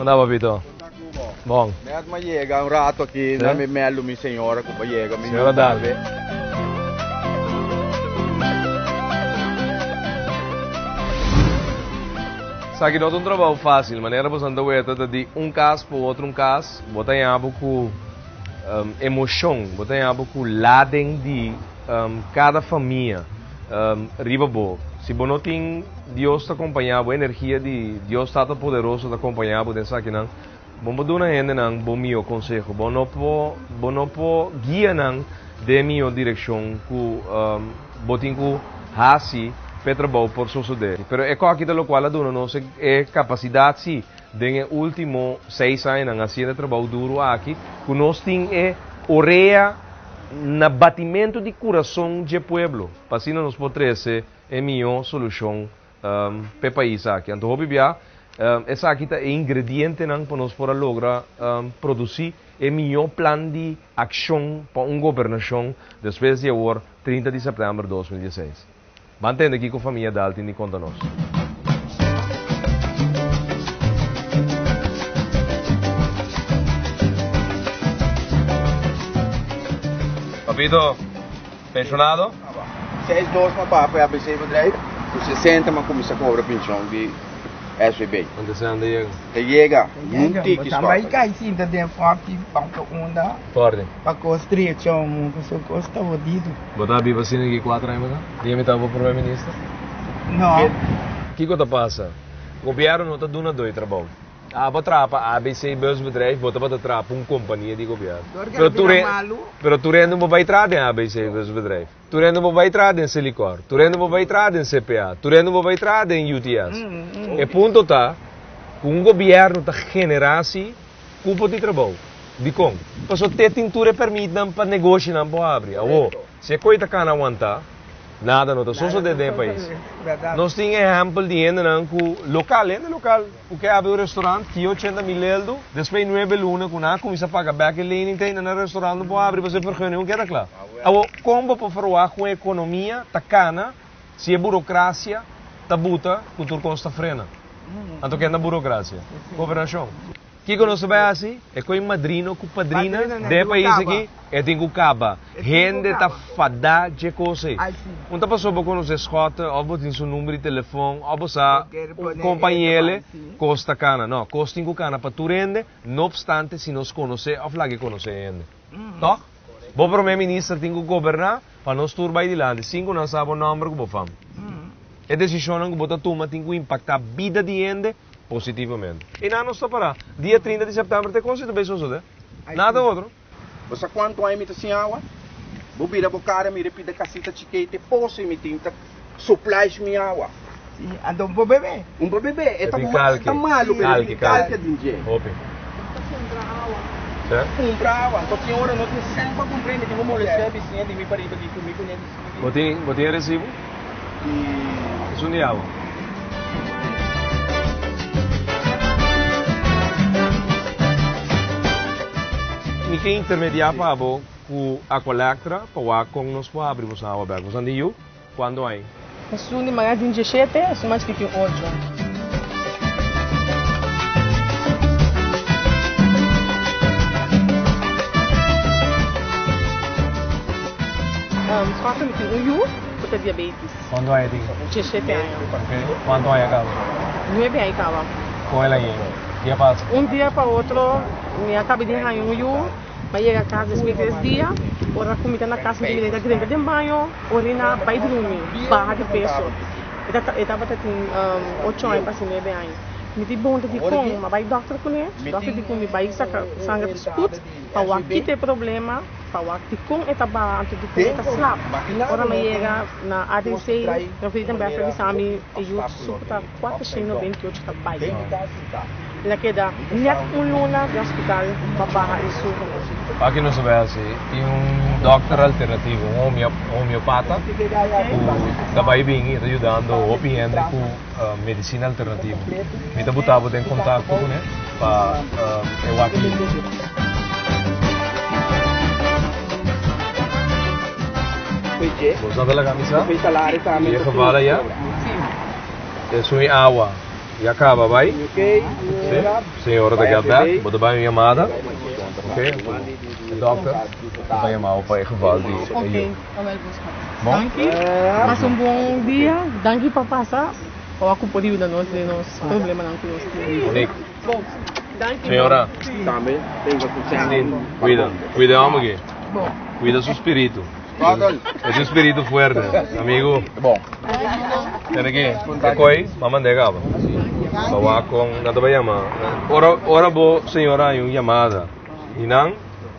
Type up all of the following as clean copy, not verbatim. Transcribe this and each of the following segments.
Andava, Vito? Bom. Ma chega un rato aqui, Sì? na me mello mi senhora, com chega, mi Senhora Dalve. Sabe que não é um trabalho fácil, maneira você anda de um caso para outro caso, botar em abo com emoção, botar em abo com laden de cada família, riba boa. Se você não tem Deus te acompanhar, a energia de Deus está poderoso te acompanhar, você sabe não. Bom do na gente não, bom meu conselho, bom não po guia não de minha direção, que botem que hasi trabalho por suceder. Pero é aqui da qual a dona nossa é capacidade sim, de último 6 anos na assim trabalho duro aqui, que nós tem é oreia na batimento de coração de pueblo. Para assim nós podemos ser a melhor solução para o país aqui. Então, obviamente, essa aqui é ingrediente para nós para lograr produzir o melhor plano de ação para uma governação depois de agora, 30 de setembro de 2016. Mantendo aqui com a família da Altin e conta nós. Papito, pensionado? 6-2 ma papai ABC bedrijf, dus 60 ma começa a cobrar pensão de SVB. Onde você anda aí? Te chega, não tem que Também escolher. cai sim, tem forte, banco onda, Forte. para construir, chamo, que sou costa odido. Botar a viva assim aqui 4 anos, né? Dia-me estava o primeiro-ministro. Não, O que está passa? O governo não está dando dois trabalho. Vou trapa ABC Beursbedrijf, vou trapa uma companhia de governo. Pero tu não vai entrar em ABC Beursbedrijf. Tu não vai entrar em Silicor. Tu não vai entrar em CPA. Tu não vai entrar em UTS. E ponto tá, um governo está generando cupo de trabalho. De como? Porque ter tintura permite para negócio não para abrir. Se a coisa não aguentar, nada não está só dentro do país. Nós temos exemplo de gente que local, o que abre um restaurante que 80 mil euros, depois 9 lunas, quando a começa a pagar back e tem no restaurante não abre para ser vergonha, que era claro. Como para falar com a economia, tá cana, se a burocracia, tá buta, o turco consta frena. Então que é na burocracia, governação. O que nós vai assim? É com o madrino, com o padrina, de país aqui, é tem que caba. Gente tá fada de coisa. Não tá passando por nos escota, ou tem seu número de telefone, ou você companheiro costa cana. Não, costa em cana para tu rende, não obstante se nos conhecer, ou flagge conhecer ainda. Tá? Bom primeiro-ministro tem que governar, para nós turbar de lá, 5 não sabe o número que vou fazer. É decisão que você toma tem que impactar a vida de gente positivamente. E não está para dia 30 de setembro tem consigo bem suceder. Nada outro. Você quanto a imita sem água? Bobira bocara, me repita casita chiquete, posso imitar supplies minha água. Então vou beber. Vou beber, é tá malo, calque de dinheiro. Open. Certo? Comprar água, então senhora não tem sempre para comprar, me tem uma mulher vizinha de mim para ir aqui comigo, né? Botinha recibo? Isso não é água. E quem intermediar para com a coleta para com nós para abrir a água aberta. Você andou quando aí? Isso de manhã de 17, isso mais que hoje. Quanto me tem por diabetes. Quando aí tem? 17 anos. Okay. Quanto aí acaba? 9 anos acaba. Com ela aí? Dia passa? Um dia para outro, me acabei de arranhar mas chega a casa depois de 3 dias, ora comida na casa de menina grande de banho, orina, vai dormir, barra de peso. Eu estava com 8 anos, passei 9 anos. Me di bom de com, mas vai doctor com ele, doctor de com me vai sacar sangue de escuta, para o aqui tem problema, para o aqui com etapa antes de com eta slap. Ora me chega na ADC, eu fiz também essa exame e eu suporta 498 tá bem. Na queda, net luna de hospital para barra isso. Aqui não se vê assim, tem doctor alternativo, homeopata, que também vem ajudando o OPM com medicina alternativa. Me está botando em contato com ele para eu aqui. Você da camisa? E a cavala já? Sim. Isso é água. E acaba, vai? Ok. Sim. Senhora da Gatback, vou dar uma chamada. Ok? Doctor, vai chamar o pai geval de... Ok, eu vou buscar. Bom? Danke. Passa um bom dia. Danke para passar. Ou a culpa de nós temos problema não com nós. Nick, Bom, danke. senhora, Também tem que cuida alma aqui. Bom. Cuida su espíritu. Adol. Es un espíritu fuerte, amigo. Bom. Tiene que, ¿qué coi? Mamá de gaba. Bawa con, nada ba llama. Ora bo senhora yung llamada. Inang,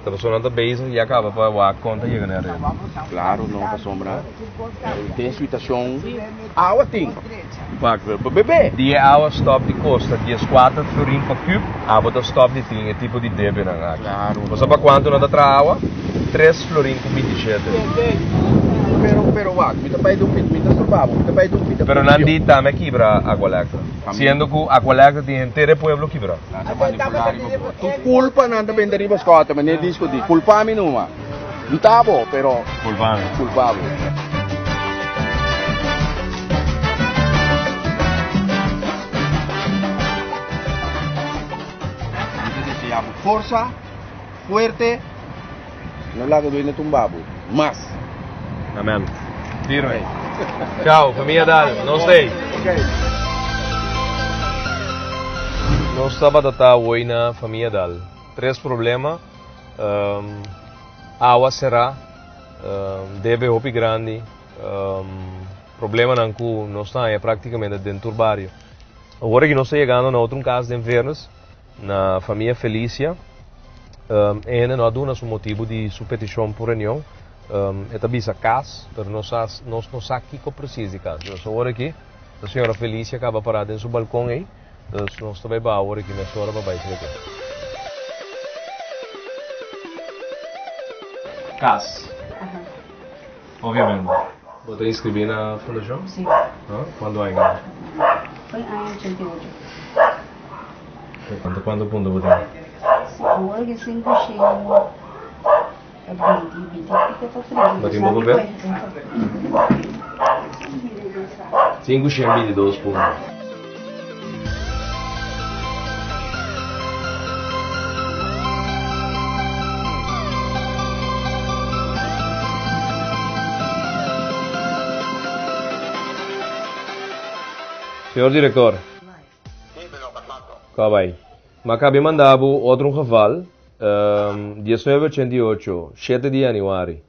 pero so nada base ya acaba para wa conta llega na rede. Claro, não para sombra. Tem situação. Água tem. Para beber. Die oude stop die kosta, die is 4 florin per cube. Abo da stop die ting, é tipo de debe na água. Claro. Você para quanto na outra água? 3 florin com 27. Pero wag, mita pa idupit, mita surbabo, mita pa idupit. Pero nandita me quebra agua eléctrica. Siendo que agua eléctrica tiene entero pueblo quebra. Tu culpa nanda ben deriva scota, ma ne discuti. Culpami numa. Non tabo, però Culpable. culpavo. Forza, fuerte, non la doy ne tumbabo, mas. Amém. Firme. Tchau, família Dal. Não sei. Nós estamos hoje na família Dal. 3 problemas. Água será. Deve hopi grande. Problema não que nós estamos é praticamente dentro do barrio. Agora que nós estamos chegando na outro caso de enfermos, na família Felícia, ainda não há um motivo de sua petição por reunião. É também a casa, mas nós não sabemos o que precisa de casa. Nós agora aqui, a senhora Felícia acaba parada em seu balcão aí, então nós também vamos agora aqui nessa hora para baixo aqui. Casa. Obviamente. Você inscrever na fundação? Sim. Quando ainda? Foi em 88. Quanto ponto você tem? Agora que 5 chegam. Bati mo ba? 522 pontos. Senhor diretor. Acabei. Mas acabei de mandar outro geval. 1988, 7 de januari.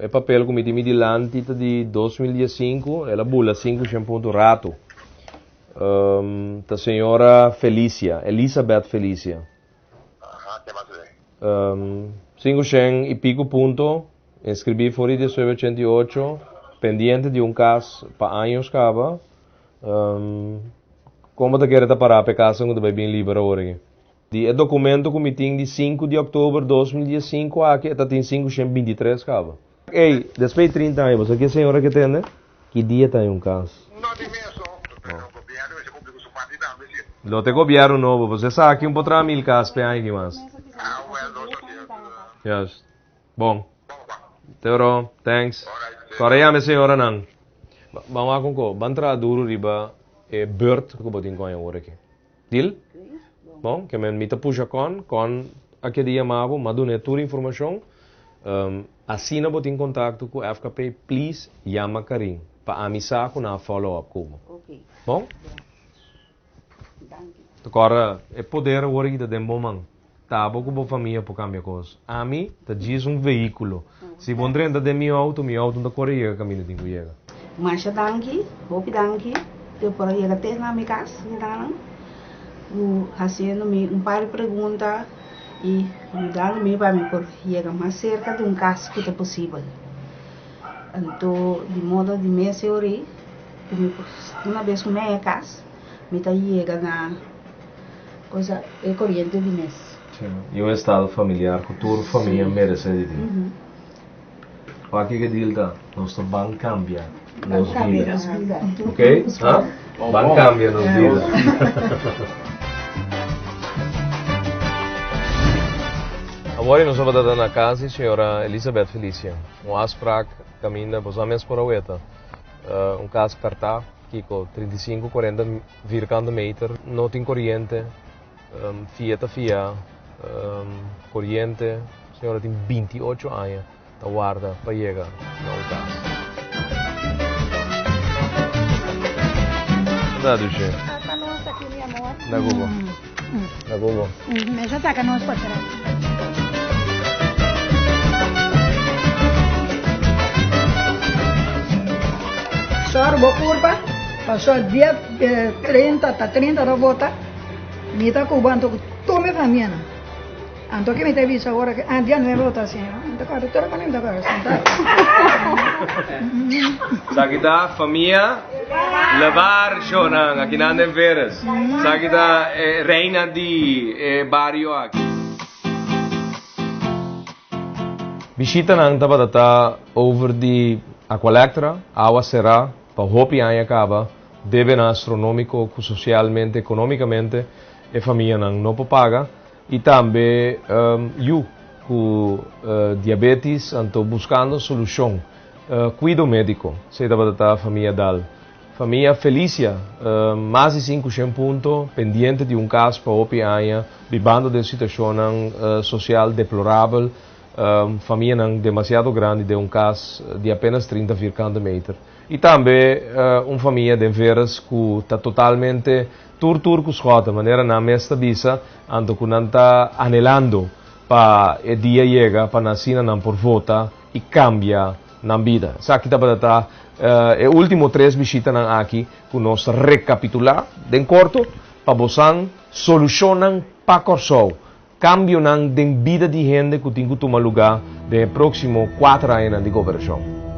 É papel que me di l'antita di 2015, ela bula 5 ponto rato. Da senhora Felícia, Elizabeth Felícia. 500 e pico ponto, inscrevi fora 1988, pendiente de caso para anos cava. Como te quer parar para casa quando vai bem livre agora? O documento que me tem de 5 de outubro de 2015 aqui está tem 523 cava. Ei, depois de 30 anos, aqui a senhora que tem, né? Que dia tem caso? Lo te governo novo, você sabe aqui pouco 1000 casos para aí mais. Yes. Bom. Teoro, thanks. Agora já me senhora não. Vamos com ko, bantra duro riba e beurt ko botin ko agora aqui. Deal? Bom, que me mita puxa com aquele dia mavo, madune toda informação. Assim não botin contato com FKP, please, chama Karim para avisar com a follow up como. Ok. Bom? Agora é poder agora que tem bom man. Tá bom com a família para cambiar coisas. A mim, tá diz veículo. Se bom trem de meu auto não corre o caminho de chega. Mas danke, hope danke. Depois chega até na minha casa, então, fazendo par de perguntas e dando-me para mim por chegar mais cerca de caso que é possível. Então, de modo de me assegurar, uma vez que me casa, me tá chega na coisa é corrente de mês. E o estado familiar, cultura família merece de ti. O que que diz da nosso banco cambia nos vidas, ok? Banco cambia nos vidas. Agora nós vamos dar na casa, senhora Elizabeth Felícia. Asprak caminha, posamos por a ueta. Caso cartá, Kiko, 35, 40 vierkante meter, não tem corrente, fia tá fia, corrente, a senhora tem 28 anos, tá guarda para chegar na casa. Nada, Duche. Tá nossa aqui, minha amor. Na Google. Na Google. Mas já tá com nós para tirar. Só vou curva, passou dia 30, tá 30 da volta, me tá cubando toda a família. Anto que me te avisa agora que dia 9 volta assim, então cara, tu não me agora, senta. Sa kita família levar chonang aqui na Veras. Sa kita reina di barrio aqui. Visita nang tabatata over di Aqualectra, água será, para hopi aí acaba, deve astronômico, socialmente, economicamente, a família não paga, e também com diabetes, estou buscando solução, cuido médico, se da a família dal. Família Felícia, mais de 500 pontos, pendente de caso para hopi aí, vivendo de situação social deplorável, família não demasiado grande de caso de apenas 30 vierkante meter. E também uma família de veras que está totalmente turtur com de maneira na mesta visa, ando que não está anelando para o dia chega para nascer não por volta e cambia na vida. Aqui está para o último 3 visitas aqui que nós recapitular de corto para vocês solucionar para corso. Cambio ng vida de gente que tem que tomar lugar de próximo 4 anos de governo.